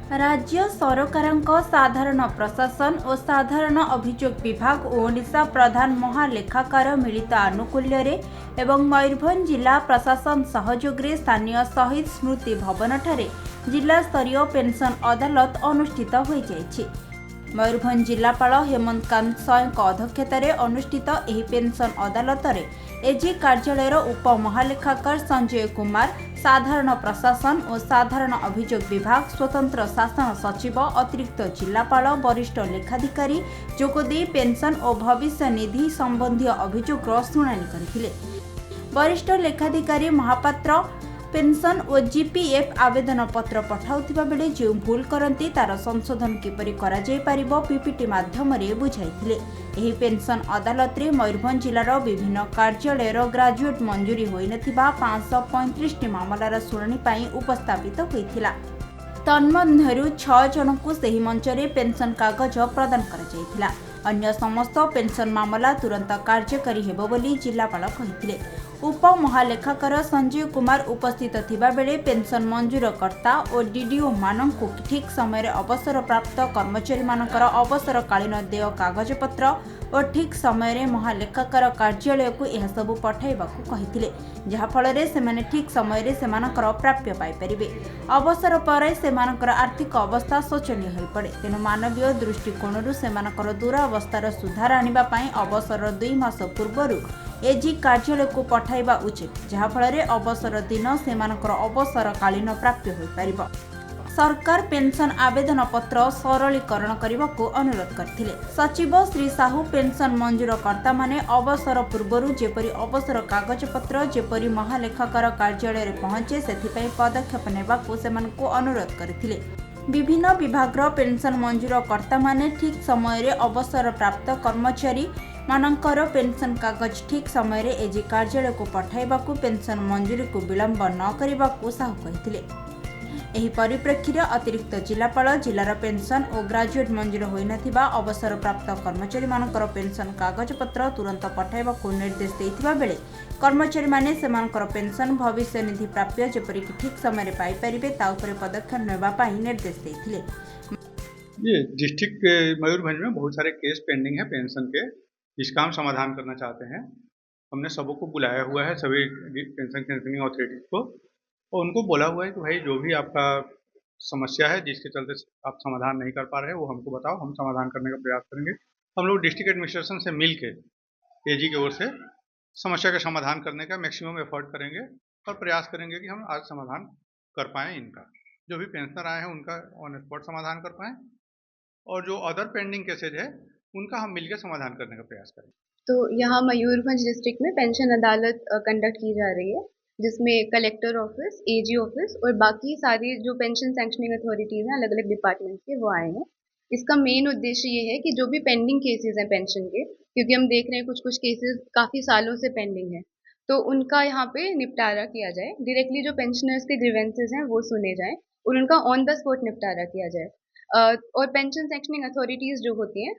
राज्य सरकारଙ୍କ साधारण प्रशासन और साधारण अभियोग विभाग और ओडिशा प्रधान महालेखाकार मिलित आनुकूल्य एवं मयूरभंज जिला प्रशासन सहयोग रे स्थानीय शहीद स्मृति भवन ठारे जिला स्तरीय पेंशन अदालत अनुष्ठित हो जाइछि। मयूरभंज जिलापाल हेमंत कांत सयଙ୍କ अध्यक्षतार अनुष्ठित एही पेंशन अदालत रे एजी कार्यालय उप महालेखाकार संजय कुमार, साधारण प्रशासन और साधारण अभियोग विभाग, स्वतंत्र शासन सचिव, अतिरिक्त जिलापाल, वरिष्ठ लेखाधिकारी जोगदे पेंशन और भविष्य निधि संबंधी अभियोग शुणाणी करथिले। वरिष्ठ लेखाधिकारी महापात्र पेंशन और जीपीएफ आवेदन पत्र पठाउथिबा बेले जो भूल करती तार संशोधन किपरि करा जाय पारिबो पीपीटी माध्यम रे बुझाइथिले। एही पेंशन अदालत रे मयूरभंज जिलार विभिन्न कार्यालयर ग्रेजुएट मंजूरी होई नथिबा 535 टी मामलार शुणाणी पई उपस्थापित होइथिला। तन्मध्यरु 6 जनकु सेही मंच रे पेंशन कागज प्रदान करा जायथिला। अन्य समस्त पेंशन मामला तुरंत कार्यकारी हेबो बोली जिलापाल कहिथिले। उप महालेखाकार संजय कुमार उपस्थित थिबा बेले पेंशन मंजूरकर्ता और डीडीओ माननकु ठीक समय अवसर प्राप्त कर्मचारी मानकर अवसरकालीन देय कागजपत्र और ठीक समय महालेखाकार कार्यालय को यह सबु पठाइबाकु कहिथिले, जहा फल सेमाने ठीक समय सेमानकर प्राप्य पाई परिबे। अवसर पर सेमानकर आर्थिक अवस्था शोचनीय होई पड़े, तेनु मानवीय दृष्टिकोणरू सेमानकर दुरावस्थार सुधार आनिबा पई अवसर 2 मास पूर्वरू एजी कार्यालय को पठाइबा उचित, जहा फल अवसर दिन सेमानकर अवसरकालीन प्राप्य होई परिबो। सरकार पेंशन आवेदन पत्र सरलीकरण करने को अनुरोध करथिले। सचिव श्री साहू पेंशन मंजूरकर्ता माने अवसर पूर्वरु जेपरी अवसर कागज पत्र जेपरी महालेखाकार कार्यालय रे पहुंचे सेथिपई पदक्षेप नेबाकू सेमानकू अनुरोध करथिले। विभिन्न विभाग पेंशन मंजूरकर्ता माने ठीक समय रे अवसर प्राप्त कर्मचारी मानकर पेंशन कागज ठीक समय रे एजी कार्यालय को पठाइबाकू पेंशन मंजूरी को विलंब न करबाकू साहू कहिथिले। एही परिप्रेक्षी अतिरिक्त जिलापाल जिलार पेंशन और ग्रेजुएट मंजूर होई नथिबा अवसर प्राप्त कर्मचारी मानकर पेंशन कागज पत्र तुरंत पठाइबाकू निर्देश देइथिबा बेले कर्मचारी माने सेमानकर पेंशन भविष्य निधि प्राप्य जेपरि कि ठीक समय रे पाई परिबे ता उपरे पदक्षेप नेबा पाई निर्देश देइथिले। ये डिस्ट्रिक्ट मयूरभंज में बहुत सारे केस पेंडिंग है पेंशन के, जिसका हम समाधान करना चाहते हैं। हमने सबको बुलाया हुआ है, सभी पेंशन कैंसिलिंग अथॉरिटी को, और उनको बोला हुआ है कि भाई जो भी आपका समस्या है जिसके चलते आप समाधान नहीं कर पा रहे हैं वो हमको बताओ, हम समाधान करने का प्रयास करेंगे। हम लोग डिस्ट्रिक्ट एडमिनिस्ट्रेशन से मिल के एजी की ओर से समस्या का समाधान करने का मैक्सिमम एफर्ट करेंगे और प्रयास करेंगे कि हम आज समाधान कर पाएँ इनका, जो भी पेंशनर आए हैं उनका ऑन स्पॉट समाधान कर पाएँ, और जो अदर पेंडिंग केसेज है उनका हम मिलकर समाधान करने का प्रयास करें। तो यहाँ मयूरभंज डिस्ट्रिक्ट में पेंशन अदालत कंडक्ट की जा रही है, जिसमें कलेक्टर ऑफिस, एजी ऑफिस और बाकी सारी जो पेंशन सैंक्शनिंग अथॉरिटीज़ हैं अलग अलग डिपार्टमेंट के, वो आए हैं। इसका मेन उद्देश्य ये है कि जो भी पेंडिंग केसेस हैं पेंशन के, क्योंकि हम देख रहे हैं कुछ कुछ केसेस काफ़ी सालों से पेंडिंग है, तो उनका यहाँ पे निपटारा किया जाए। डायरेक्टली जो पेंशनर्स के ग्रीवेंसेज हैं वो सुने जाएं और उनका ऑन द स्पॉट निपटारा किया जाए। और पेंशन सैंक्शनिंग अथॉरिटीज़ जो होती हैं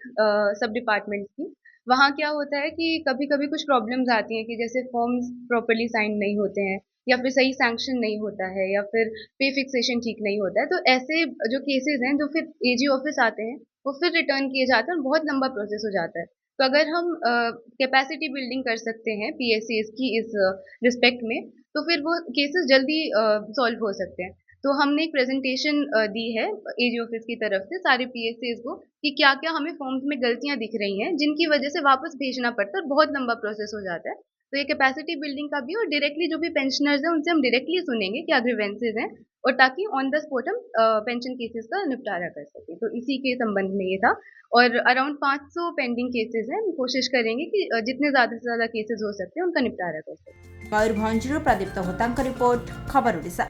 सब डिपार्टमेंट्स की, वहाँ क्या होता है कि कभी कभी कुछ प्रॉब्लम्स आती हैं कि जैसे फॉर्म्स प्रॉपर्ली साइन नहीं होते हैं, या फिर सही सैंक्शन नहीं होता है, या फिर पे फिक्सेशन ठीक नहीं होता है। तो ऐसे जो केसेस हैं जो फिर एजी ऑफिस आते हैं वो फिर रिटर्न किए जाते हैं और बहुत लंबा प्रोसेस हो जाता है। तो अगर हम कैपेसिटी बिल्डिंग कर सकते हैं पीएससीज की इस रिस्पेक्ट में, तो फिर वो केसेस जल्दी सॉल्व हो सकते हैं। तो हमने एक प्रेजेंटेशन दी है एजी ऑफिस की तरफ से सारे पीएससीज को कि क्या क्या हमें फॉर्म्स में गलतियां दिख रही हैं जिनकी वजह से वापस भेजना पड़ता है और बहुत लंबा प्रोसेस हो जाता है। तो ये कैपेसिटी बिल्डिंग का भी, और डायरेक्टली जो भी पेंशनर्स हैं उनसे हम डायरेक्टली सुनेंगे क्या ग्रीवेंसेज हैं, और ताकि ऑन द स्पॉट हम पेंशन केसेस का निपटारा कर सकें। तो इसी के संबंध में ये था, और अराउंड 500 पेंडिंग केसेस हैं। हम कोशिश करेंगे कि जितने ज़्यादा से ज़्यादा केसेस हो सकते हैं उनका निपटारा कर सकें। मयूरभंज प्रदीप्त होता रिपोर्ट, खबर ओडिशा।